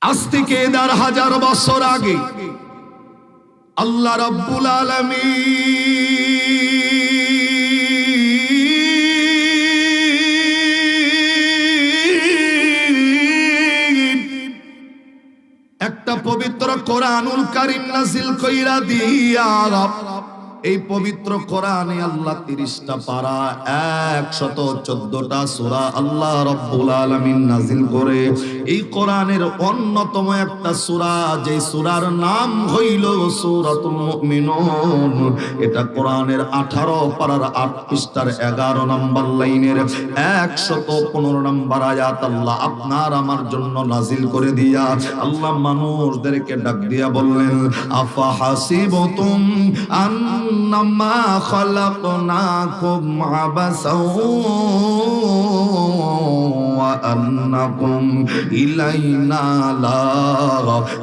আজ থেকে ১,৫০০ বছর আগে আল্লাহ রাব্বুল আলামিন একটা পবিত্র কোরআনুল কারীম নাযিল কইরা দিয়া এই পবিত্র কোরআনে আল্লাহ ৩০টা পারা ১১৪টা সূরা আল্লাহ রাব্বুল আলামিন নাযিল করে। এই কোরআনের অন্যতম একটা সূরা, যে সূরার নাম হইল সূরাতুল মুমিনুন। এটা কোরআনের ১৮ পারার ৮ পৃষ্ঠার ১১ নম্বর লাইনের ১১৫ নম্বর আয়াত আল্লাহ আপনার আমার জন্য নাযিল করে দিয়া আল্লাহ মানুষদেরকে ডাক দিয়া বললেন, আফা হাসিবতুম আন্নামা খালাকনাকুম আবাসাও ওয়া আন্নাকুম ইলাইনা লা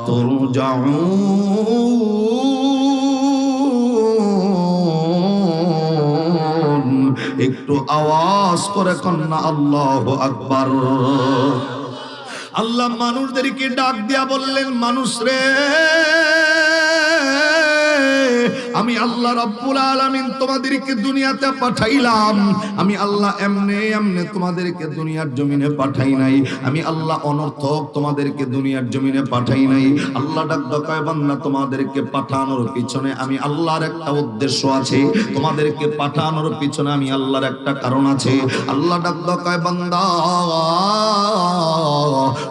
তুরজাউন। একটু আওয়াজ করে কন্যা আল্লাহু আকবার। আল্লাহ মানুষদেরকে ডাক দিয়া বললেন, মানুষ রে, আমি আল্লাহ রাব্বুল আলামিন তোমাদেরকে দুনিয়াতে পাঠাইলাম। আমি আল্লাহ এমনে এমনে তোমাদেরকে দুনিয়ার জমিনে পাঠাই নাই। আমি আল্লাহ অনর্থক তোমাদেরকে দুনিয়ার জমিনে পাঠাই নাই। আল্লাহ ডাক দেয়, বান্দা তোমাদেরকে পাঠানোর পিছনে আমি আল্লাহর একটা উদ্দেশ্য আছে। তোমাদেরকে পাঠানোর পিছনে আমি আল্লাহর একটা কারণ আছে। আল্লাহ ডাক দেয়, বান্দা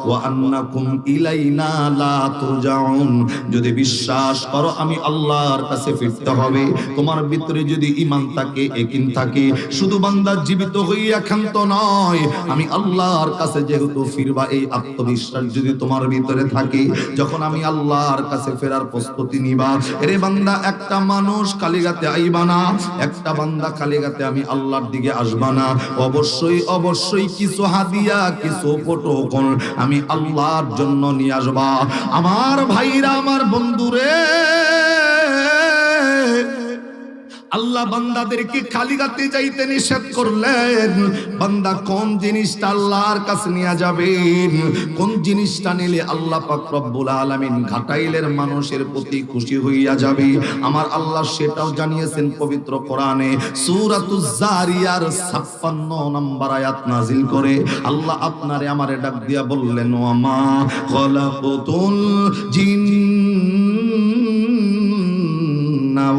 ওয়া আন্নাকুম ইলাইনা লা তুরজাউন। যদি বিশ্বাস করো আমি আল্লাহর কাছে ফিরতে হবে, তোমার ভিতরে যদি ঈমান থাকে, ইয়াকিন থাকে, শুধু বান্দা জীবিত হইয়া ক্ষান্ত নয়, আমি আল্লাহর কাছে যেহেতু ফিরবা, এই আত্মবিশ্বাস যদি তোমার ভিতরে থাকে, যখন আমি আল্লাহর কাছে ফেরার প্রস্তুতি নিবা, এরে বান্দা একটা মানুষ কালিগাতে আইবা না, একটা বান্দা কালিগাতে আমি আল্লাহর দিকে আসবা না। অবশ্যই অবশ্যই কিছু হাদিয়া, কিছু প্রটোকল আমি আল্লাহর জন্য নিয়ে আসবা। আমার ভাইরা, আমার বন্ধুরে, আল্লাহ বান্দাদেরকে কালিগাতে যাইতে নিষেধ করলেন। বান্দা কোন জিনিসটা আল্লাহর কাছে নিয়ে যাবেন, কোন জিনিসটা নিলে আল্লাহ পাক রব্বুল আলামিন ঘাটাইলের মানুষের প্রতি খুশি হইয়া যাবে, আমার আল্লাহ সেটাও জানিয়েছেন পবিত্র কোরআনে। সূরাতুজ জারিয়ার ৫৬ নম্বর আয়াত নাযিল করে আল্লাহ আপনারে আমারে ডাক দিয়া বললেন, ওয়ামা খালাকুতুল জিন্না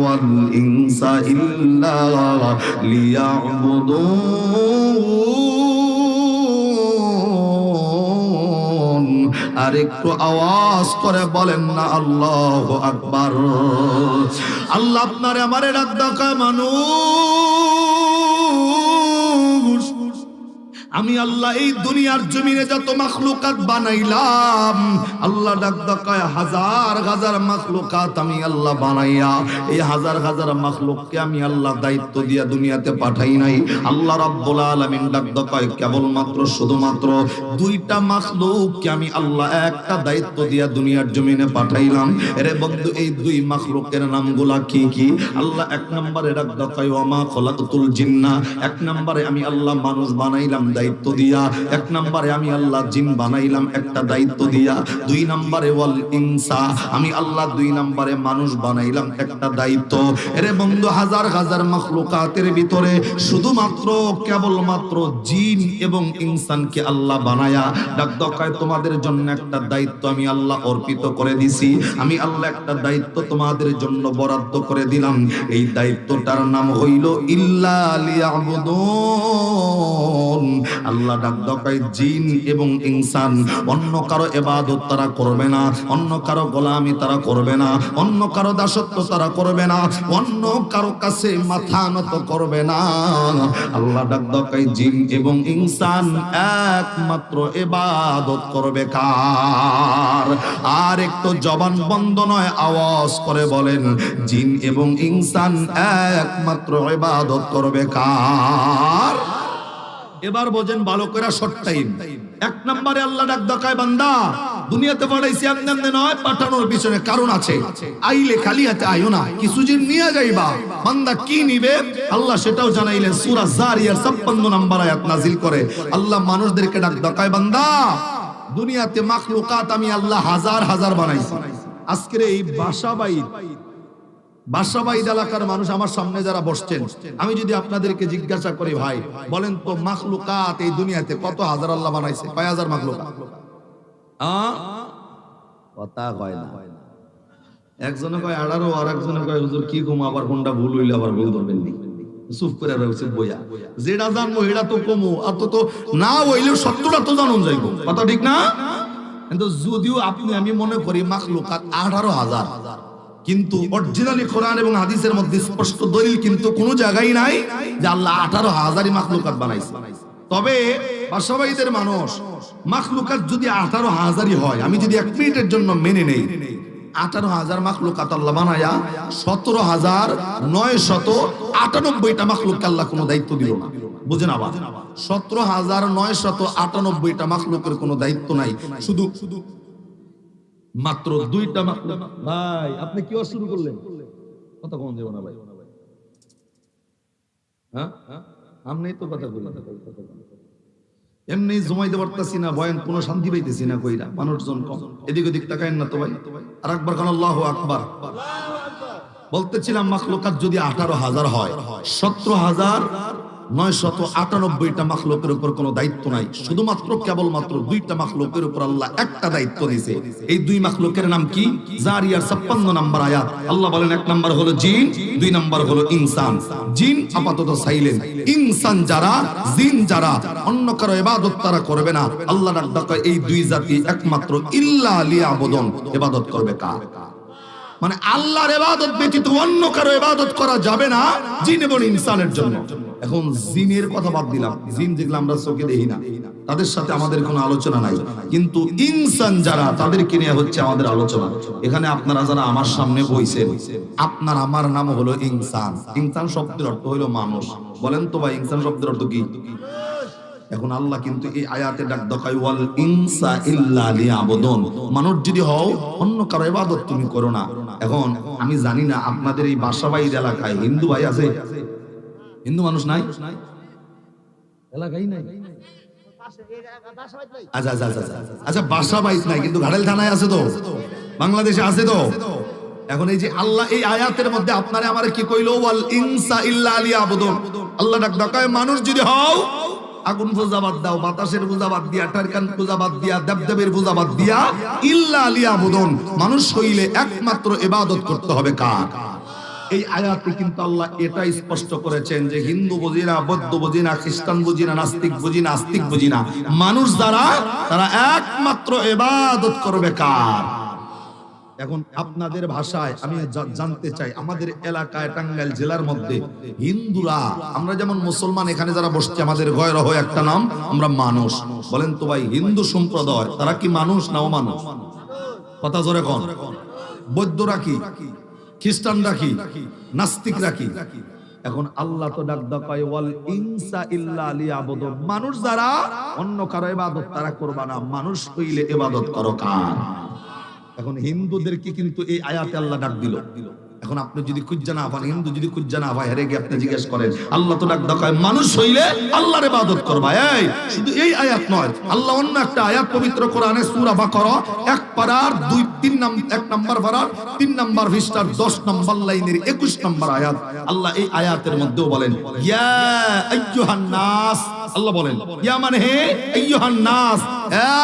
ওয়াল ইনসা ইল্লা লিয়াবুদুন। আর একটু আওয়াজ করে বলেন না আল্লাহু আকবার। আল্লাহ আপনারে আমারে ডাক দেয়, মানুষ, আমি আল্লাহ এই দুনিয়ার জমিনে যত মাখলুকাত বানাইলাম, আল্লাহ ডাক দেয়, হাজার হাজার মাখলুকাত আমি আল্লাহ বানাইয়া এই হাজার হাজার মাখলুককে আমি আল্লাহ দায়িত্ব দিয়া দুনিয়াতে পাঠাই নাই। আল্লাহ রাব্বুল আলামিন ডাক দেয়, কেবলমাত্র শুধুমাত্র 2টা মাখলুককে আমি আল্লাহ একটা দায়িত্ব দিয়া দুনিয়ার জমিনে পাঠাইলাম। এরে বন্ধু, এই 2 মাখলুকের নামগুলা কি কি? আল্লাহ 1 নম্বরে ডাক দেয়, ওয়ামা খালাকতুল জিন্না। 1 নম্বরে আমি আল্লাহ মানুষ বানাইলাম দায়িত্ব দিয়া। 1 নম্বরে আমি আল্লাহ জিন বানাইলাম একটা দায়িত্ব দিয়া। 2 নম্বরে ওয়াল ইনসা, আমি আল্লাহ 2 নম্বরে মানুষ বানাইলাম একটা দায়িত্ব। এরে বন্ধু, হাজার হাজার মাখলুকাতের ভিতরে শুধুমাত্র কেবলমাত্র জিন এবং ইনসানকে আল্লাহ বানায়া ডাক দেয়, তোমাদের জন্য একটা দায়িত্ব আমি আল্লাহ অর্পিত করে দিছি। আমি আল্লাহ একটা দায়িত্ব তোমাদের জন্য বরাদ্দ করে দিলাম। এই দায়িত্বটার নাম হইল ইল্লা লিয়াবুদুন। আল্লাহ ডাক দেয়, জিন এবং ইনসান অন্য কারো ইবাদত তারা করবে না, অন্য কারো গোলামি তারা করবে না, অন্য কারো দাসত্ব তারা করবে না, অন্য কারো কাছে মাথা নত করবে না। আল্লাহ ডাক দেয়, জিন এবং ইনসান একমাত্র ইবাদত করবে কার? আর একটু জবান বন্ধ নয়, আওয়াজ করে বলেন, জিন এবং ইনসান একমাত্র ইবাদত করবে কার? এবার বোঝেন ভালো করে, শর্ট টাইম। 1 নম্বরে আল্লাহ ডাক দেয়, বান্দা দুনিয়াতে পাঠাইছি এমনি এমনি নয়, পাঠানোর পিছনে কারণ আছে। আইলে খালি হাতে আইও না, কিছু জিন নিয়ে যাইবা। বান্দা কি নিবে আল্লাহ সেটাও জানাইলেন। সূরা জারিয়ার ৫৬ নম্বর আয়াত নাযিল করে আল্লাহ মানুষদেরকে ডাক দেয়, বান্দা দুনিয়াতে মাখলুকাত আমি আল্লাহ হাজার হাজার বানাইছি। আজকের এই বাসাবাইদ এলাকার মানুষ আমার সামনে যারা বসছেন, আমি যদি আপনাদেরকে জিজ্ঞাসা করি ভাই বলেন তো মাখলুকাত এই দুনিয়াতে কত হাজার আল্লাহ বানাইছে? কয় হাজার মাখলুকাত? কথা কয় না। একজনে কয় 18, আর একজনে কয় হুজুর কি কম, আবার কোনটা ভুল হইলে আবার ভুল ধরবেন নি। চুপ করে রয়েছে বইয়া, যেটা জানবো এটা তো কমো, আর তো না হইলেও সত্যটা তো জানুন যাইবো, কথা ঠিক না? কিন্তু যদিও আপনি আমি মনে করি মাখলুকাত 18,000, কিন্তু অরিজিনালি কোরআন এবং হাদিসের মধ্যে স্পষ্ট দলিল কিন্তু কোনো জায়গায় নাই যে আল্লাহ 18,000ই মাখলুকাত বানাইছে। তবে বাসাবাইদের মানুষ মাখলুকাত যদি 18,000ই হয়, আমি যদি 1 মিনিটের জন্য মেনে নেই 18,000 মাখলুকাত আল্লাহ বানায়া 17,998টা মাখলুক আল্লাহ কোনো দায়িত্ব দিল না। বুঝেন? আবার 17,998টা মাখলুকের কোনো দায়িত্ব নাই, শুধু মাত্র 2টা মাখলুক। ভাই আপনি কি শুরু করলেন? কথা কম দেব না ভাই, হ্যাঁ আমনেই তো কথা বলি, এমনি জমাইতে পারতাছি না, বয়ান কোনো শান্তি পাইতেছি না, কইরা মানুষজন কম, এদিক ওদিক তাকায়েন না তো ভাই। আর একবার কোন আল্লাহু আকবার। বলতেছিলাম মাখলুকাত যদি 18,000 হয়, 17,998টা মাখলুকের উপর কোনো দায়িত্ব নাই, শুধুমাত্র কেবলমাত্র 2টা মাখলুকের উপর আল্লাহ একটা দায়িত্ব দিয়েছে। এই 2 মাখলুকের নাম কি? জারিয়ার 56 নম্বর আয়াত আল্লাহ বলেন 1 নম্বর হলো জিন, 2 নম্বর হলো ইনসান। জিন আপাতত সাইলেন্ট, ইনসান যারা, জিন যারা অন্য কারো ইবাদত তারা করবে না। আল্লাহ ডাক এই 2 জাতি একমাত্র ইল্লা লিয়াবুদুন, ইবাদত করবে কার? মানে আল্লাহর ইবাদত ব্যতীত অন্য কারো ইবাদত করা যাবে না জিন এবং ইনসানের জন্য। এখন জিনের কথা বাদ দিলাম, জিন যেগুলো আমরা চোখে দেখি না তাদের সাথে আমাদের কোনো আলোচনা নাই, কিন্তু ইনসান যারা তাদেরকে নিয়ে হচ্ছে আমাদের আলোচনা। এখানে আপনারা যারা আমার সামনে বইছেন, আপনার আমার নাম হলো ইনসান। ইনসান শব্দের অর্থ হলো মানুষ। বলেন তো ভাই ইনসান শব্দের অর্থ কি? এখন আল্লাহ কিন্তু এই আয়াতে ডাক দেখায় ওয়াল ইনসা ইল্লা লিয়াবুদুন, মানুষ যদি হও অন্য কারো ইবাদত তুমি করো না। এখন আমি জানি না আপনাদের এই বাসাবাইদ এলাকায় হিন্দু ভাই আছে? হিন্দু মানুষ নাই এলাকায়? নাই। আচ্ছা আচ্ছা আচ্ছা আচ্ছা, বাসাবাইদ নাই কিন্তু ঘাটাইল থানায় আছে তো, বাংলাদেশে আছে তো। এখন এই যে আল্লাহ এই আয়াতের মধ্যে আপনারে আমারে কি কইলো? ওয়াল ইনসা ইল্লা লিয়াবুদুন। আল্লাহ ডাক দেখায় মানুষ যদি হও আগুন পূজা বাদ দাও, বাতাসের পূজা বাদ দিয়া, টারকান পূজা বাদ দিয়া, দেবদেবের পূজা বাদ দিয়া, ইল্লা লিয়াবুদুন, মানুষ হইলে একমাত্র ইবাদত করতে হবে কার? এই আয়াতে কিন্তু আল্লাহ এটা স্পষ্ট করেছেন যে হিন্দু বুঝি না, বৌদ্ধ বুঝি না, খ্রিস্টান বুঝি না, নাস্তিক বুঝি না, আস্তিক বুঝি না, মানুষ যারা তারা একমাত্র ইবাদত করবে কার? এখন আপনাদের ভাষায় আমি জানতে চাই, আমাদের এলাকায় টাঙ্গাইল জেলার মধ্যে হিন্দুরা, আমরা যেমন মুসলমান এখানে যারা বসছে আমাদের গয়রহ একটা নাম, আমরা মানুষ। বলেন তো ভাই হিন্দু সম্প্রদায় তারা কি মানুষ না অমানুষ? কথা জোরে কোন। বৌদ্ধরা কি, খ্রিস্টানরা কি, নাস্তিকরা কি? এখন আল্লাহ তো ডাক দেখায় ওয়াল ইনসা ইল্লা লিয়াবুদুন, মানুষ যারা অন্য কারো ইবাদত তারা করবা না, মানুষ হইলে ইবাদত করো কার? এখন হিন্দুদেরকে কিন্তু এই আয়াতে আল্লাহ ডাক দিল। এখন আপনি যদি খুঁজে না পান, হিন্দু যদি খুঁজে না পায়, হেরে গিয়ে আপনি জিজ্ঞেস করেন, আল্লাহ তো ডাক দেখায় মানুষ হইলে আল্লাহর ইবাদত করবা। এই শুধু এই আয়াত নয়, আল্লাহ অন্য একটা আয়াত পবিত্র কোরআনে সূরা বাকারা 1 পারার 1 নম্বর পারার 3 নম্বর পৃষ্ঠার 10 নম্বর লাইনের 21 নম্বর আয়াত, আল্লাহ এই আয়াতের মধ্যেও বলেন ইয়া আইয়ুহান নাস। আল্লাহ বলেন ইয়া মানে হে, আইয়ুহান নাস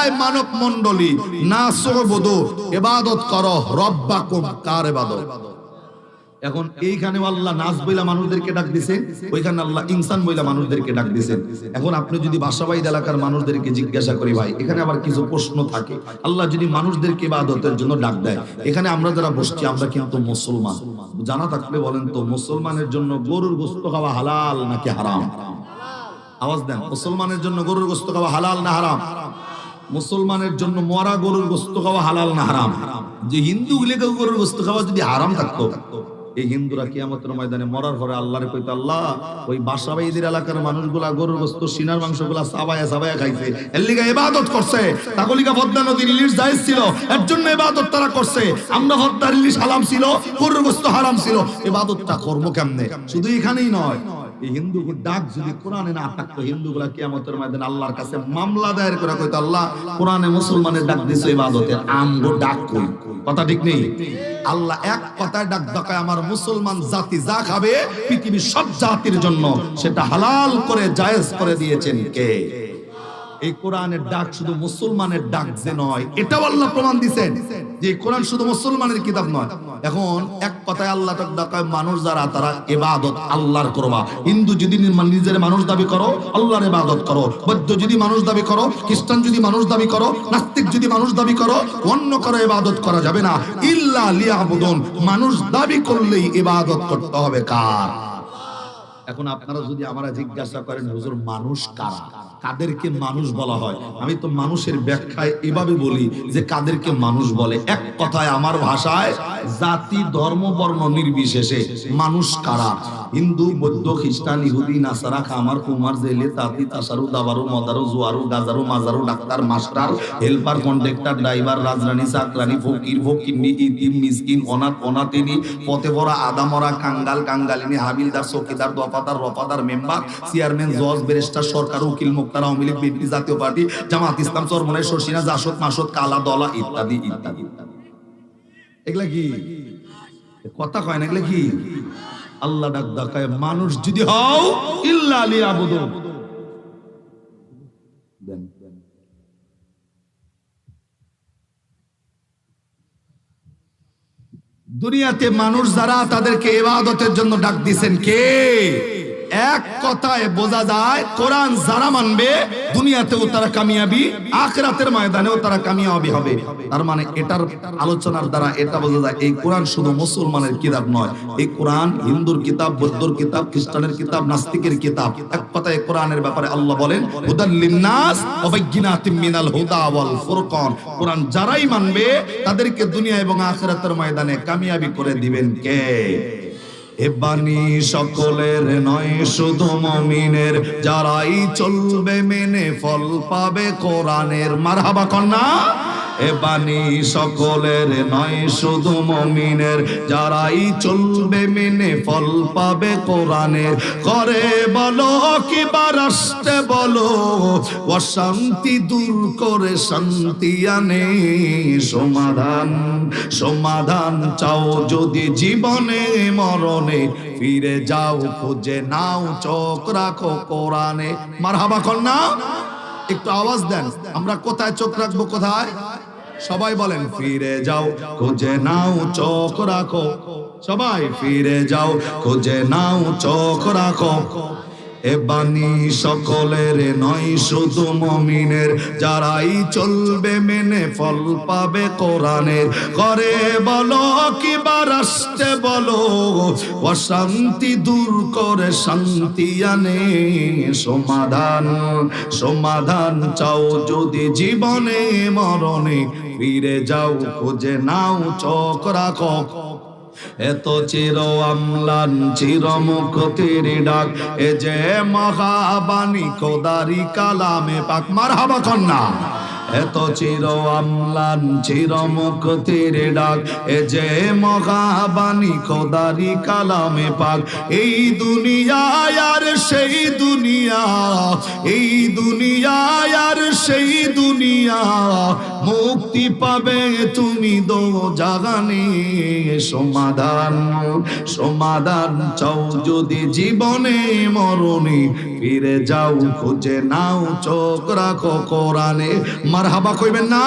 এই মানব মণ্ডলী, নাসুবুদু ইবাদত করো রব্বাকুম, কার ইবাদত? এখন এইখানে আল্লাহ নাস বইলা মানুষদেরকে ডাক দিয়েছেন, ওইখানে আল্লাহ ইনসান বইলা মানুষদেরকে ডাক দিয়েছেন। এখন আপনি যদি বাসাবাইদ এলাকার মানুষদেরকে জিজ্ঞাসা করি ভাই, এখানে আবার কিছু প্রশ্ন থাকে, আল্লাহ যদি মানুষদেরকে ইবাদতের জন্য ডাক দেয়, এখানে আমরা যারা বসছি আমরা কিন্তু মুসলমান, জানা থাকলে বলেন তো মুসলমানের জন্য গরুর গোশত খাওয়া হালাল নাকি হারাম? আওয়াজ দেন, মুসলমানের জন্য গরুর গোশত খাওয়া হালাল না হারাম? মুসলমানের জন্য মরা গরুর গোশত খাওয়া হালাল না হারাম? যে হিন্দু গুলিকে গরুর গোশত খাওয়া যদি হারাম থাকতো, এই হিন্দুরা কিয়ামতের ময়দানে মরার পরে আল্লাহরে কইতো, আল্লাহ ওই বাসাবাইদের এলাকার মানুষগুলা গরুর গোশত, সিনার মাংসগুলা সাবায়া সাবায়া খাইছে, এর লিগা ইবাদত করছে, তাকলিকা পদ্মা নদীর ইলিশ জায়েজ ছিল, এর জন্য ইবাদত তারা করছে। আমরা পদ্মার ইলিশ হারাম ছিল, গরুর গোশত হারাম ছিল, ইবাদতটা করব কেমনে? শুধু এখানেই নয়, এই হিন্দুগুলো ডাক যদি কোরআনে না থাকতো, হিন্দুগুলা কিয়ামতের ময়দানে আল্লাহর কাছে মামলা দায়ের করে কইতো, আল্লাহ কোরআনে মুসলমানের ডাক দিছো ইবাদতের, আমগো ডাক কই? কথা ঠিক নেই? আল্লাহ এক কথায় ডাক দেয়, আমার মুসলমান জাতি যা খাবে পৃথিবীর সব জাতির জন্য সেটা হালাল করে জায়েজ করে দিয়েছেন কে? এই কোরআনের ডাক শুধু মুসলমানের ডাক যে নয়, এটাও আল্লাহ প্রমাণ দিয়েছেন যে কোরআন শুধু মুসলমানের কিতাব নয়। এখন এক কথায় আল্লাহ ডাকায় মানুষ যারা তারা ইবাদত আল্লাহর করবা। হিন্দু যদি নিজের মানুষ দাবি করো, আল্লাহর ইবাদত করো। বৌদ্ধ যদি মানুষ দাবি করো, খ্রিস্টান যদি মানুষ দাবি করো, নাস্তিক যদি মানুষ দাবি করো, অন্য কারো ইবাদত করা যাবে না। ইল্লা লিয়াবুদুন, মানুষ দাবি করলেই ইবাদত করতে হবে কার? এখন আপনারা যদি আমরা জিজ্ঞাসা করেন, হুজুর মানুষ কারা, কাদেরকে মানুষ বলা হয়? আমি তো মানুষের ব্যাখ্যায় এভাবে বলি যে কাদেরকে মানুষ বলে, এক কথায় আমার ভাষায় জাতি ধর্ম বর্ণ নির্বিশেষে মানুষ কারা? হিন্দু বৌদ্ধ খ্রিস্টান ইহুদি নাসারা খামার কুমার জেলে তাঁতি তাসারু দাবারু মদারু জুয়ারু গাজারু মাজারু doctor master helper conductor driver রাজরানী চাকরানী ফকির ফকিন্নি ইতিম মিসকিন অনাথ অনাথিনী পথে পড়া আদামরা কাঙ্গাল কাঙ্গালিনী হাবিলদার চৌকিদার দফাদার রফাদার মেম্বার চেয়ারম্যান জজ ব্যারিস্টার সরকার উকিল মুক্তার আওয়ামী লীগ বিএনপি জাতীয় পার্টি জামাত ইসলাম চরমনাই শর্ষিনা জাসদ মাসদ কালা দলা ইত্যাদি ইত্যাদি। এগুলা কি কথা কয় না? এগুলা কি? আল্লাহ ডাক দেয়, মানুষ যদি হও ইল্লা লিয়াবুদুন। দুনিয়াতে মানুষ যারা তাদেরকে ইবাদতের জন্য ডাক দিয়েছেন কে? এক কথায় বোঝা যায় কোরআন যারা মানবে দুনিয়াতেও তারা কামিয়াবি, আখিরাতের ময়দানেও তারা কামিয়াবি হবে। তার মানে এটার আলোচনার দ্বারা এটা বোঝা যায় এই কোরআন শুধু মুসলমানের কিতাব নয়, এই কোরআন হিন্দুর কিতাব, বৌদ্ধর কিতাব, খ্রিস্টানের কিতাব, নাস্তিকের কিতাব। এক কথায় কোরআনের ব্যাপারে আল্লাহ বলেন হুদাল লিন্নাস ওয়া বাইয়িনাতিম মিনাল হুদা ওয়াল ফুরকান। কোরআন যারাই মানবে তাদেরকে দুনিয়া এবং আখিরাতের ময়দানে কামিয়াবি করে দিবেন কে? এ বাণী সকলের নয় শুধু মুমিনের, যারাই চলবে মেনে ফল পাবে কোরআনের। মারহাবা কন্যা। এ বাণী সকলের নয় শুধু মুমিনের, যারাই চলবে মেনে ফল পাবে কোরআনের। করে বলো কিবা রাষ্ট্রে বলো, অশান্তি দূর করে শান্তি আনে সমাধান। সমাধান চাও যদি জীবনে মরণে, ফিরে যাও খুঁজে নাও চোখ রাখো কোরআনে। মারহাবা কন্যা। একটু আওয়াজ দেন, আমরা কোথায় চোখ রাখবো? কোথায়? সবাই বলেন ফিরে যাও খুঁজে নাও চোখ রাখো। সবাই ফিরে যাও খুঁজে নাও চোখ রাখো। এ বাণী সকলের নয় শুধু মুমিনের, যারাই চলবে মেনে ফল পাবে কোরআনের। করে বলো কিবা রাষ্ট্রে বলো, অশান্তি দূর করে শান্তি আনে সমাধান। সমাধান চাও যদি জীবনে মরণে, ফিরে যাও খুঁজে নাও চোখ রাখো। এত চির আমলান চির মুক্তির ডাক, এ যে মহাবাণী খোদারি কালামে পাক। মারহাবা কন্যা। এত চির আমলান চির মুক্তির ডাক, এ যে মহাবাণী খোদারি কালামে পাক। এই দুনিয়া আর সেই দুনিয়া, এই দুনিয়া আর সেই দুনিয়া, মুক্তি পাবে তুমি দো জাগানে। সমাধান সমাধান চাও যদি জীবনে মরণে, ফিরে যাও খুঁজে নাও চোখ রাখো কোরআনে। মারহাবা কইবেন না?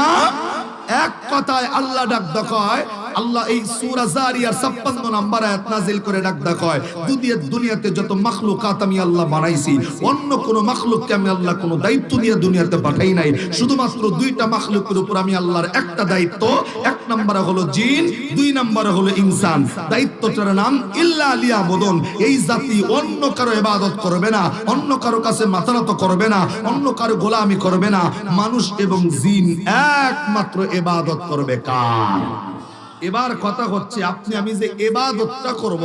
এক কথায় আল্লাহ ডাক দেয়, আল্লাহ এই সূরা জারিয়ার 56 নম্বর আয়াত নাযিল করে ডাক দেয়, দুনিয়াতে যত মাখলুকাত আমি আল্লাহ বানাইছি, অন্য কোন মাখলুককে আমি আল্লাহ কোন দায়িত্ব দিয়ে দুনিয়াতে পাঠাই নাই। শুধুমাত্র দুইটা মাখলুকের উপর আমি আল্লাহর একটা দায়িত্ব, এক নম্বরে হলো জিন, দুই নম্বরে হলো ইনসান। দায়িত্বটার নাম ইল্লা লিয়াবুদুন। এই জাতি অন্য কারো ইবাদত করবে না, অন্য কারো কাছে মাথা নত করবে না, অন্য কারো গোলামি করবে না। মানুষ এবং জিন একমাত্র ইবাদত করবে কার? এবার কথা হচ্ছে আপনি আমি যে ইবাদতটা করব,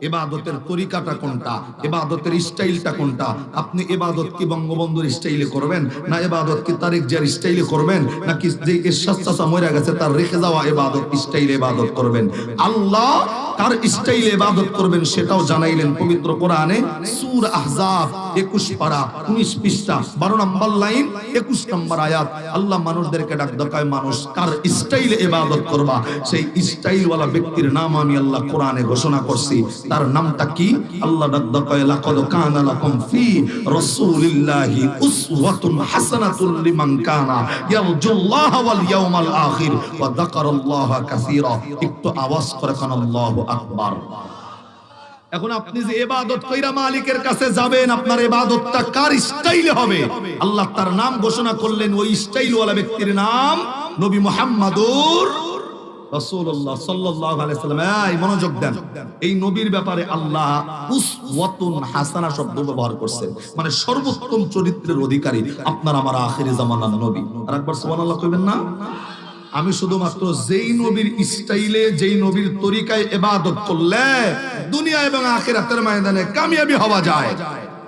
ইবাদতের তরিকাটা কোনটা, ইবাদতের স্টাইলটা কোনটা। আপনি ইবাদত কি বঙ্গবন্ধুর স্টাইলে করবেন, না ইবাদত কি তারেক জিয়ার স্টাইলে করবেন, নাকি যে এরশাদ চাচা মরে গেছে তার রেখে যাওয়া ইবাদত স্টাইলে ইবাদত করবেন? আল্লাহ কার স্টাইলে ইবাদত করবেন সেটাও জানাইলেন পবিত্র কোরআনে। সূরা আহজাব 21 পারা 19 পৃষ্ঠা 12 নম্বর লাইন 21 নম্বর আয়াত। আল্লাহ মানুষদেরকে ডাক দেখায়, মানুষ কার স্টাইলে ইবাদত করবা সেই স্টাইলওয়ালা ব্যক্তির নাম আমি আল্লাহ কোরআনে ঘোষণা করছি। তার নামটা কি? আল্লাহ ডাক দেখায়, লাকাদ কানা লাকুম ফি রাসূলিল্লাহি উসওয়াতুন হাসানাতুন লিমান কানা ইয়ারজুল্লাহ ওয়াল ইয়াউমাল আখির ওয়া যাকারাল্লাহা কাসীরা। একটু আওয়াজ করে কান আল্লাহু আকবার। এখন আপনি যে ইবাদত কইরা মালিকের কাছে যাবেন, আপনার ইবাদতটা কার স্টাইলে হবে? আল্লাহ তার নাম ঘোষণা করলেন, ওই স্টাইলওয়ালা ব্যক্তির নাম নবী মুহাম্মাদুর রাসূলুল্লাহ সাল্লাল্লাহু আলাইহি সাল্লাম। এই মনোযোগ দেন, এই নবীর ব্যাপারে আল্লাহ উসওয়াতুন হাসানা শব্দ ব্যবহার করছেন, মানে সর্বোত্তম চরিত্রের অধিকারী আপনার আমার আখিরি জামানার নবী। আর একবার সুবহানাল্লাহ কইবেন না? আমি শুধুমাত্র যেই নবীর স্টাইলে, যেই নবীর তরিকায় ইবাদত করলে দুনিয়া এবং আখিরাতের ময়দানে কামিয়াবি হওয়া যায়,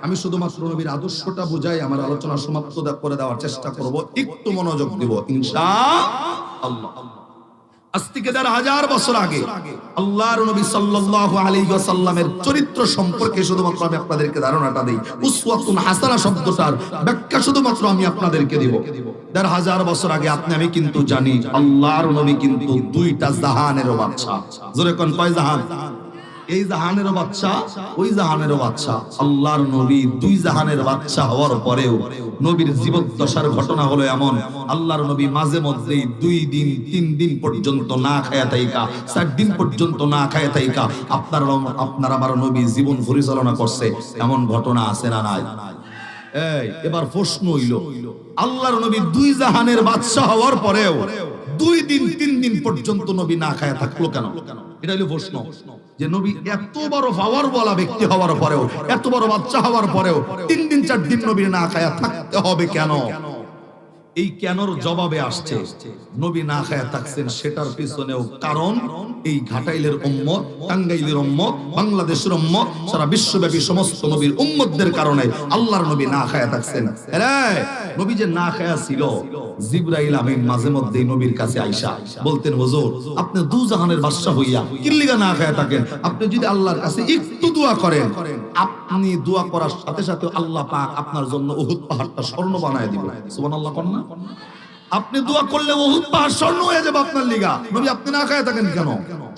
আমি শুধুমাত্র নবীর আদর্শটা বুঝাই আমার আলোচনা সমাপ্ত করে দেওয়ার চেষ্টা করব। একটু মনোযোগ দিব ইনশাআল্লাহ। আজ থেকে ১,৫০০ বছর আগে আল্লাহর নবী সাল্লাল্লাহু আলাইহি ওয়াসাল্লামের চরিত্র সম্পর্কে শুধুমাত্র আমি আপনাদেরকে ধারণাটা দেই। উসওয়াতুন হাসানা শব্দটার ব্যাখ্যা শুধুমাত্র আমি আপনাদেরকে দেব। ১,৫০০ বছর আগে আপনি আমি কিন্তু জানি আল্লাহর নবী কিন্তু দুইটা জাহানেরও বাদশা। জোরে কোন কয় জাহান? এই জাহানেরও বাদশা, ওই জাহানেরও বাদশা। আল্লাহর নবী দুই জাহানের বাদশা হওয়ার পরেও নবীর জীবদ্দশার ঘটনা হলো এমন, আল্লাহর নবী মাঝে মধ্যেই 2 দিন 3 দিন পর্যন্ত না খায়া থাইকা, 4 দিন পর্যন্ত না খায়া থাইকা আপনার আমার নবী জীবন পরিচালনা করছে, এমন ঘটনা আছে না নাই? এই এবার প্রশ্ন হইল, আল্লাহর নবী দুই জাহানের বাদশা হওয়ার পরেও 2 দিন 3 দিন পর্যন্ত নবী না খায়া থাকলো কেন? এটা হলো প্রশ্ন। যে নবী এত বড় পাওয়ার বলা ব্যক্তি হওয়ার পরেও, এত বড় বাচ্চা হওয়ার পরেও 3 দিন 4 দিন নবী না খায়া থাকতে হবে কেন? এই কেনর জবাবে আসছে নবী না খায়া থাকছেন সেটার পিছনেও কারণ এই ঘাটাইলের উম্মত, টাঙ্গাইলের উম্মত, বাংলাদেশের উম্মত, সারা বিশ্বব্যাপী সমস্ত নবীর উম্মতদের কারণে আল্লাহর নবী না খায়া থাকছেন। নবী যে না খায়া ছিল, জিবরাইল আমিন মাঝে মধ্যেই নবীর কাছে আইসা বলতেন, হুজুর আপনি দু জাহানের বাদশা হইয়া কিল্লিগা না খায়া থাকেন, আপনি যদি আল্লাহর কাছে একটু দোয়া করেন, আপনি দোয়া করার সাথে সাথে আল্লাহ পাক আপনার জন্য উহুদ পাহাড়টা স্বর্ণ বানায় দিবেন। সুবহানাল্লাহ কোন না? আপনি দোয়া করলে উহুদ পাহাড় স্বর্ণ হয়ে যাবে আপনার লিগা। নবী আপনি না খায়া থাকেন কেন?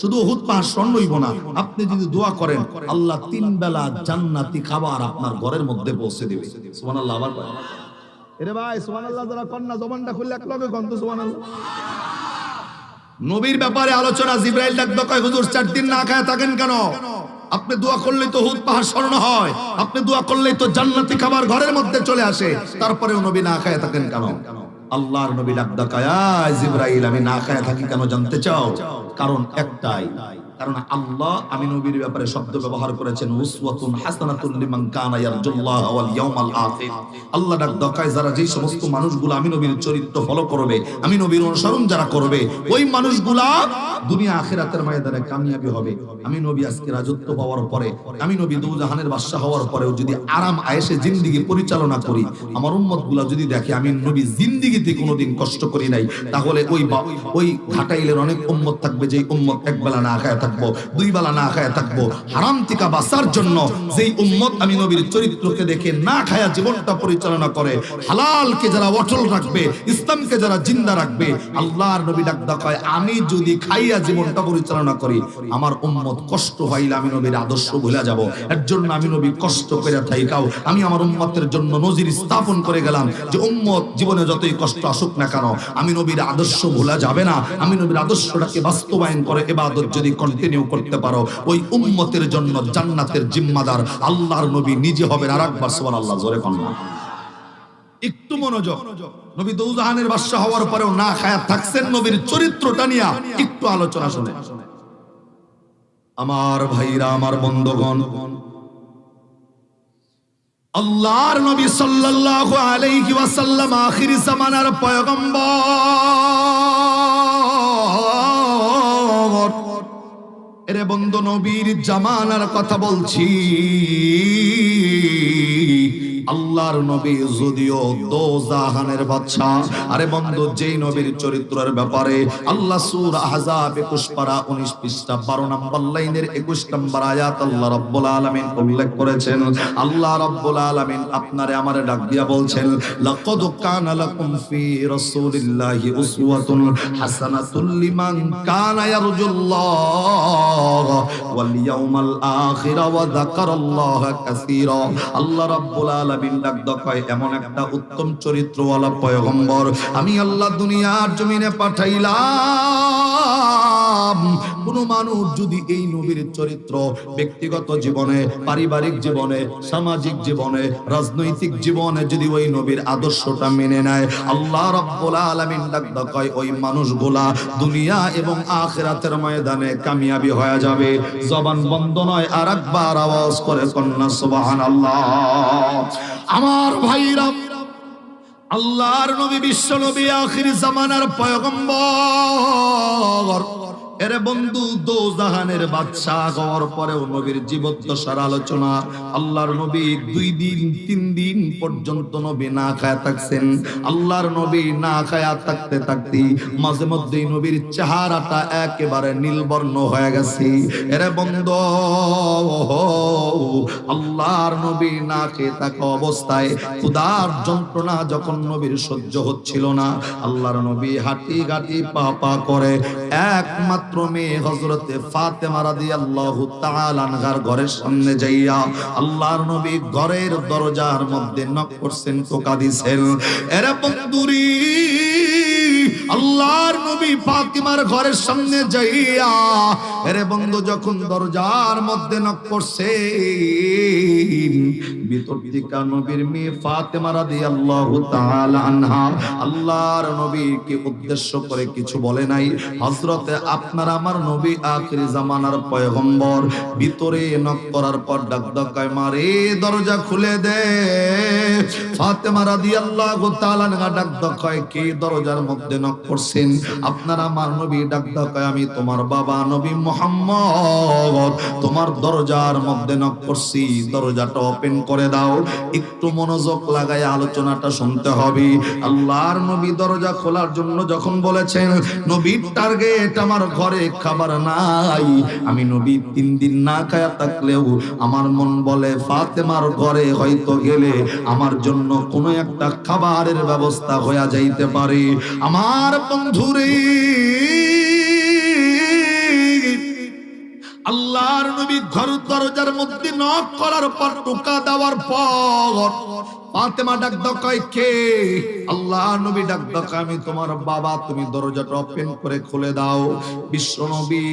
শুধু উহুদ পাহাড় স্বর্ণ হইব না, আপনি যদি দোয়া করেন আল্লাহ 3 বেলা জান্নাতি খাবার আপনার ঘরের মধ্যে পৌঁছে দিবে। সুবহানাল্লাহ। আবার এরে ভাই সুবহানাল্লাহ যারা কন্যা জবানটা খুললে এক লগে কন্ত সুবহানাল্লাহ। নবীর ব্যাপারে আলোচনা, জিবরাইল ডাক কয়, হুজুর 4 দিন না খায়া থাকেন কেন? আপনি দোয়া করলেই তো উহুদ পাহাড় স্বর্ণ হয়, আপনি দোয়া করলেই তো জান্নাতি খাবার ঘরের মধ্যে চলে আসে, তারপরেও নবী না খায়া থাকেন কেন? আল্লাহর নবী ডাক দেখায়, জিবরাইল আমি না খায়া থাকি কেন জানতে চাও? কারণ একটাই, কারণ আল্লাহ আমি নবীর ব্যাপারে শব্দ ব্যবহার করেছেন উসওয়াতুন হাসানাতুন লিমান কানা ইয়ারজুল্লাহ ওয়াল ইয়াউমাল আখির। আল্লাহ ডাক দেখায় যারা যেই সমস্ত মানুষগুলো আমি নবীর চরিত্র ফলো করবে, আমি নবীর অনুসরণ যারা করবে, ওই মানুষগুলা দুনিয়া আখিরাতের ময়দানে কামিয়াবি হবে। আমি নবী আজকে রাজত্ব পাওয়ার পরে, আমি নবী দু জাহানের বাদশা হওয়ার পরেও যদি আরাম আয়েশে জিন্দেগি পরিচালনা করি, আমার উম্মতগুলা যদি দেখে আমি নবী জিন্দেগিতে কোনোদিন কষ্ট করি নাই, তাহলে ওই ঘাটাইলের অনেক উম্মত থাকবে যেই উম্মত একবেলা না খায় থাকবো, 2 বেলা না খায়া থাকবো। হারাম থেকে বাঁচার জন্য যেই উম্মত আমি নবীর চরিত্রকে দেখে না খায়া জীবনটা পরিচালনা করে, হালালকে যারা অটল রাখবে, ইসলামকে যারা জিন্দা রাখবে, আল্লাহর নবী ডাক দেখায় আমি যদি খাইয়া জীবনটা পরিচালনা করি, আমার উম্মত কষ্ট পাইলে আমি নবীর আদর্শ ভুলে যাব। এর জন্য আমি নবী কষ্ট করে থাইকাও আমি আমার উম্মতের জন্য নজির স্থাপন করে গেলাম যে উম্মত জীবনে যতই কষ্ট আসুক না কেন আমি নবীর আদর্শ ভুলা যাবে না। আমি নবীর আদর্শটাকে বাস্তবায়ন করে ইবাদত যদি কন্টিনিউ করতে পারো, ওই উম্মতের জন্য জান্নাতের জিম্মাদার আল্লাহর নবী নিজে হবেন। আর একবার সুবহানাল্লাহ জোরে কন্যা। একটু মনোযোগ, নবী দৌজাহানের বাদশা হওয়ার পরেও না খায়া থাকছেন, নবীর চরিত্রটা নিয়ে একটু আলোচনা শুনে। আমার ভাইরা, আমার বন্ধুগণ, আল্লাহর নবী সাল্লাল্লাহু আলাইহি ওয়াসাল্লাম আখিরি জামানার পয়গম্বর। এরে বন্ধু নবীর জামানার কথা বলছি। আল্লাহর নবী যদিও দোজাহানের বাদশা, আরে বন্ধু যেই নবীর চরিত্রের ব্যাপারে আল্লাহ সূরা আহজাব 21 পারা 19 পৃষ্ঠা 12 নম্বর লাইনের 21 নম্বর আয়াত আল্লাহ রাব্বুল আলামিন উল্লেখ করেছেন। আল্লাহ রাব্বুল আলামিন আপনারে আমারে ডাক দিয়া বলছেন, লাকাদ কানা লাকুম ফি রাসূলিল্লাহি উসওয়াতুন হাসানাতুল লিমান কানা ইয়ারজুল্লাহ ওয়াল ইয়াউমাল আখির ওয়া যাকারাল্লাহা কাসীরা। আল্লাহ রাব্বুল আলামিন ডাক দেয় এমন একটা উত্তম চরিত্রওয়ালা পয়গম্বর আমি আল্লাহ দুনিয়ার জমিনে পাঠাইলাম। কোন মানুষ যদি এই নবীর চরিত্র ব্যক্তিগত জীবনে, পারিবারিক জীবনে, সামাজিক জীবনে, রাজনৈতিক জীবনে যদি ওই নবীর আদর্শটা মেনে নেয়, আল্লাহ রাব্বুল আলামিন ডাক দেয় ওই মানুষগুলা দুনিয়া এবং আখিরাতের ময়দানে কামিয়াবি হয়ে যাবে। জবান বন্ধ নয়, আরেকবার আওয়াজ করে কন্যা সুবহানাল্লাহ। আমার ভাইরা, আল্লাহর নবী বিশ্ব নবী আখির জামানার পয়গম্বর, এরে বন্ধু দোজাহানের বাদশা হওয়ার পরেও নবীর জীবদ্দশার আলোচনা। আল্লাহর নবী 2 দিন 3 দিন পর্যন্ত নবী না খায়া থাকছেন। আল্লাহর নবী না খায়া থাকতে থাকতে মাঝে মধ্যেই নবীর চেহারাটা একেবারে নীলবর্ণ হয়ে গেছে। এরে বন্ধু, আল্লাহর নবী না খেয়ে থাকা অবস্থায় ক্ষুধার যন্ত্রণা যখন নবীর সহ্য হচ্ছিল না, আল্লাহর নবী হাঁটি ঘাটি পা পা করে একমাত্র মেয়ে হযরতে ফাতেমা রাদিয়াল্লাহু তাআলা আনহার ঘরের সামনে যাইয়া আল্লাহর নবী ঘরের দরজার মধ্যে নক করছেন, টোকা দিছেন। এরে বন্ধুরি, আল্লাহর নবী ফাতিমার ঘরের সামনে যাইয়া এরে বন্ধু যখন দরজার মধ্যে নক করছেন, ভিতর থেকে নবীর মেয়ে ফাতেমা রাদিয়াল্লাহু তাআলা আনহা আল্লাহর নবীকে উদ্দেশ্য করে কিছু বলে নাই। হযরতে আপনার আমার নবী আখির জামানার পয়গম্বর ভিতরে নক করার পর ডাক ডাকায়, মারে দরজা খুলে দে। ফাতেমা রাদিয়াল্লাহু তাআলা আনহা ডাক ডাকায়, কে দরজার মধ্যে নক করছেন? আপনার আমার নবী ডাক ডাকায়, আমি তোমার বাবা নবী মুহাম্মদ, তোমার দরজার মধ্যে নক করছি, দরজাটা ওপেন করে দাও। একটু মনোযোগ লাগায় আলোচনাটা শুনতে হবে। আল্লাহর নবী দরজা খোলার জন্য যখন বলেছেন, নবীর টার্গেট আমার ঘরে খাবার নাই, আমি নবী 3 দিন না খায়া থাকলেও আমার মন বলে ফাতেমার ঘরে হয়তো গেলে আমার জন্য কোনো একটা খাবারের ব্যবস্থা হয়ে যাইতে পারে। আমার বন্ধুরে, আল্লাহর নবী ঘর দরজার মধ্যে নক করার পর, টোকা দেওয়ার পর ফাতেমা ডাক ডাকায়, কে? আল্লাহর নবী ডাক ডাকায়, আমি তোমার বাবা, তুমি দরজাটা ওপেন করে খুলে দাও। বিশ্ব নবী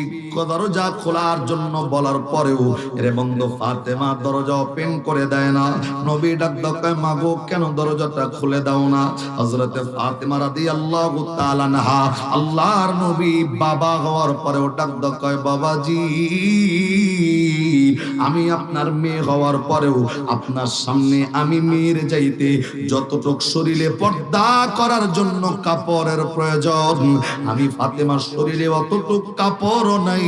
দরজা খোলার জন্য বলার পরেও এরে বন্ধু ফাতেমা দরজা ওপেন করে দেয় না। নবী ডাক ডাকায়, মাগো কেন দরজাটা খুলে দাও না? হযরতে ফাতেমা রাদিয়াল্লাহু তাআলা আনহা আল্লাহর নবী বাবা হওয়ার পরেও ডাক ডাকায়, বাবাজি, আমি আপনার মেয়ে হওয়ার পরেও আপনার সামনে আমি মেয়ের যাইতে যতটুক শরীরে পর্দা করার জন্য কাপড়ের প্রয়োজন, আমি ফাতেমার শরীরে অতটুক কাপড়ও নাই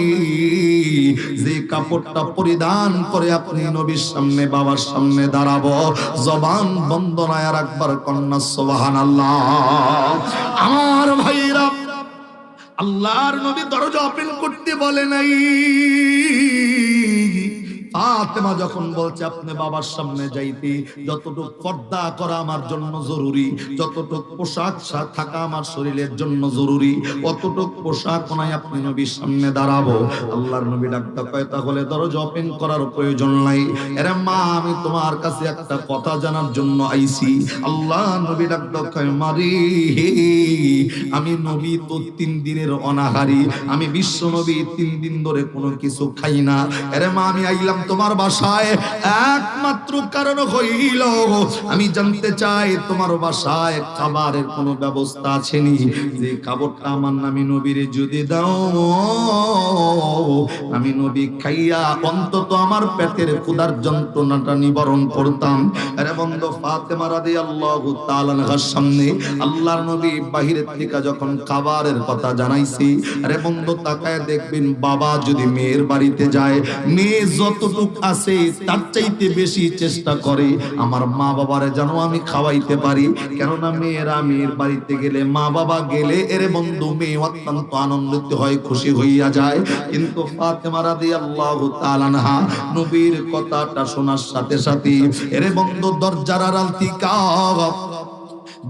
যে কাপড়টা পরিধান করে আপনি নবীর সামনে বাবার সামনে দাঁড়াবো। জবান বন্ধ নয়, আর একবার কন্যা সুবহানাল্লাহ। আমার ভাইরা, আল্লাহর নবী দরজা ওপেন করতে বলে নাই। ফাতেমা যখন বলছে আপনি বাবার সামনে যাইতে যতটুকু পর্দা করা আমার জন্য জরুরি, যতটুকু পোশাক থাকা আমার শরীরের জন্য জরুরি, অতটুকু পোশাক নাই আপনি নবীর সামনে দাঁড়াবো। আল্লাহর নবী ডাকতে কয়, তাহলে দরজা ওপেন করার প্রয়োজন নাই। এরে মা, আমি তোমার কাছে একটা কথা জানার জন্য আইছি। আল্লাহ নবী ডাকতে কয়, মারি, আমি নবী তো 3 দিনের অনাহারি, আমি বিশ্ব নবী 3 দিন ধরে কোনো কিছু খাই না। এরে মা, আমি আইলাম তোমার বাসায় একমাত্র কারণ হইল আমি জানতে চাই তোমার বাসায় খাবারের কোনো ব্যবস্থা আছে নি, যে খাবারটা আমার নামি নবীরে যদি দাও আমি নবী খাইয়া অন্তত আমার পেটের ক্ষুধার যন্ত্রণাটা নিবারণ করতাম। আরে বন্ধু, ফাতেমা রাদিয়াল্লাহু তাআলা আনহার সামনে আল্লাহর নবী বাহিরের থেকে যখন খাবারের কথা জানাইছি, আরে বন্ধু তাকায় দেখবেন বাবা যদি মেয়ের বাড়িতে যায়, মেয়ে যতটুক আছে তার চাইতে বেশি চেষ্টা করে আমার মা বাবারে যেন আমি খাওয়াইতে পারি। কেননা মেয়েরা মেয়ের বাড়িতে গেলে, মা বাবা গেলে এরে বন্ধু মেয়ে অত্যন্ত আনন্দিত হয়, খুশি হইয়া যায়। কিন্তু ফাতেমা রাদিয়াল্লাহু তাআলা আনহা নবীর কথাটা শোনার সাথে সাথে এরে বন্ধু দরজার আড়াল থেকে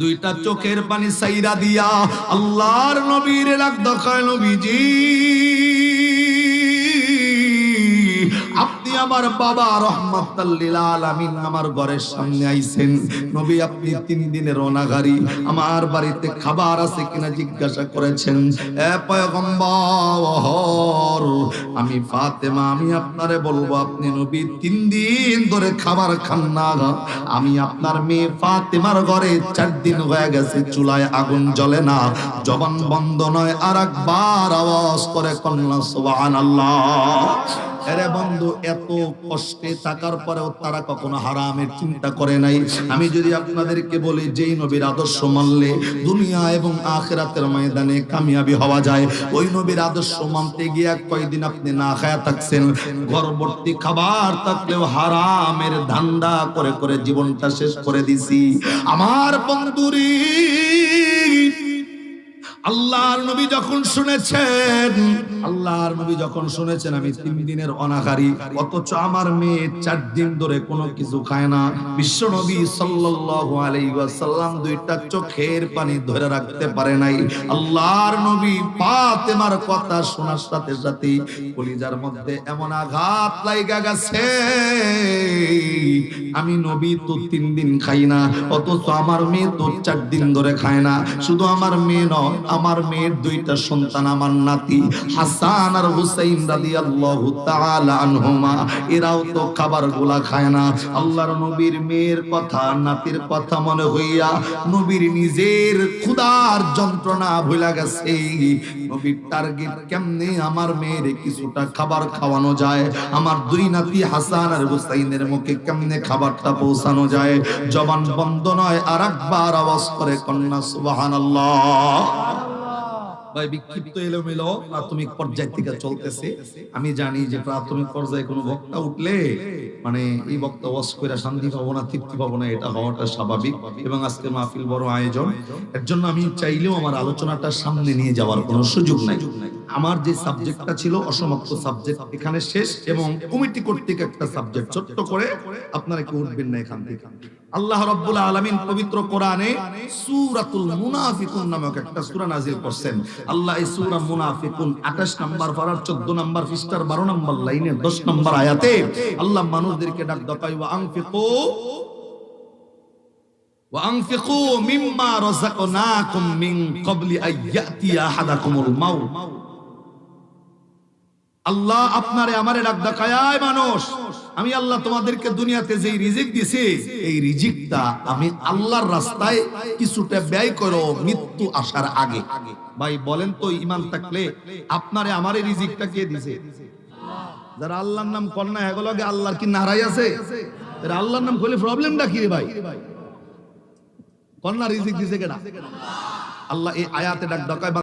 দুইটা চোখের পানি সাইরা দিয়া আল্লাহর নবীর ডাক দেখায়, নবীজি আপনি আমার বাবা রহমাতাল লিল আলামিন আমার ঘরের সামনে আইছেন। নবী আপনি 3 দিনের অনাগারি, আমার বাড়িতে খাবার আছে কিনা জিজ্ঞাসা করেছেন। এ পয়গম্বর, আমি ফাতেমা আমি আপনারে বলবো আপনি নবী 3 দিন ধরে খাবার খান না। আমি আপনার মেয়ে ফাতেমার ঘরে 4 দিন হয়ে গেছে চুলায় আগুন জ্বলে না। জবান বন্ধ নয়, আরেকবার আওয়াজ করে কন্যা সুবহানাল্লাহ। আরে বন্ধু এত কষ্টে থাকার পরেও তারা কখনো হারামের চিন্তা করে নাই। আমি যদি আপনাদেরকে বলি যেই নবীর আদর্শ মানলে দুনিয়া এবং আখিরাতের ময়দানে কামিয়াবি হওয়া যায়, ওই নবীর আদর্শ মানতে গিয়ে কয়দিন আপনি না খায়া থাকছেন, ঘরভর্তি খাবার থাকলেও হারামের ধান্দা করে করে জীবনটা শেষ করে দিছি। আমার বন্ধুরি আল্লাহর নবী যখন শুনেছেন আমি 3 দিনের অনাহারি, অথচ আমার মেয়ে 4 দিন ধরে কোনো কিছু খায় না, বিশ্ব নবী সাল্লাল্লাহু আলাইহি ওয়াসাল্লাম দুইটা চোখের পানি ধরে রাখতে পারে নাই। আল্লাহর নবী ফাতেমার কথা শোনার সাথে সাথে কলিজার মধ্যে এমন আঘাত লাগা গেছে, আমি নবী তো 3 দিন খাই না, অথচ আমার মেয়ে তো 4 দিন ধরে খায় না। শুধু আমার মেয়ে নয়, আমার মেয়ের 2টা সন্তান, আমার নাতি হাসান আর হুসাইন রাদিয়াল্লাহু তাআলা আনহুমা, এরাও তো খাবারগুলা খায় না। আল্লাহর নবীর মেয়ের কথা, নাতির কথা মনে হইয়া নবীর নিজের ক্ষুধার যন্ত্রণা ভুলা গেছে। নবীর টার্গেট কেমনে আমার মেয়ের কিছুটা খাবার খাওয়ানো যায়, আমার 2 নাতি হাসান আর হুসাইনের মুখে কেমনে খাবারটা পৌঁছানো যায়। জবান বন্ধ নয়, আরেকবার আওয়াজ করে কন্যা সুবহানাল্লাহ। ভাই বিক্ষিপ্ত এলোমেলো প্রাথমিক পর্যায় থেকে চলতেছে। আমি জানি যে প্রাথমিক পর্যায়ে কোনো বক্তা উঠলে মানে এই বক্তা ওয়াজ করে শান্তি পাবো না, তৃপ্তি পাবো না, এটা হওয়াটা স্বাভাবিক। এবং আজকে মাহফিল বড় আয়োজন, এর জন্য আমি চাইলেও আমার আলোচনাটা সামনে নিয়ে যাওয়ার কোনো সুযোগ নাই। আমার যে সাবজেক্টটা ছিল অসমাপ্ত সাবজেক্ট এখানে শেষ, এবং কমিটি কর্তৃক একটা সাবজেক্ট ছোট্ট করে আপনারা কি উঠবেন না এখান থেকে। আল্লাহ রাব্বুল আলামিন পবিত্র কোরআনে সূরাতুল মুনাফিকুন নামক একটা সূরা নাযিল করছেন। আল্লাহ এই সূরা মুনাফিকুন 28 নম্বর পারার 14 নম্বর পৃষ্ঠার 12 নম্বর লাইনে 10 নম্বর আয়াতে আল্লাহ মানুষদেরকে ডাক দেয়, ওয়ানফিকু মিম্মা রাযাকনাকুম মিন ক্বাবলি আইয়াতিয়া আহাদাকুমুল মাউত। আল্লাহ আপনারে আমারে ডাক দেখায়, মানুষ আমি আল্লাহ তোমাদেরকে দুনিয়াতে যেই রিজিক দিছি, এই রিজিকটা আমি আল্লাহর রাস্তায় কিছুটা ব্যয় করো মৃত্যু আসার আগে। ভাই বলেন তো, ঈমান থাকলে আপনারে আমারে রিজিকটা কে দিছে? যারা আল্লাহর নাম কন্যা এগুলোকে আল্লাহর কি নারাই আছে? এর আল্লাহর নাম কইলে প্রবলেমটা কি রে ভাই? কন্যা রিজিক দিছে কেডা? আল্লাহ এই আয়াতে ডাক দেখায়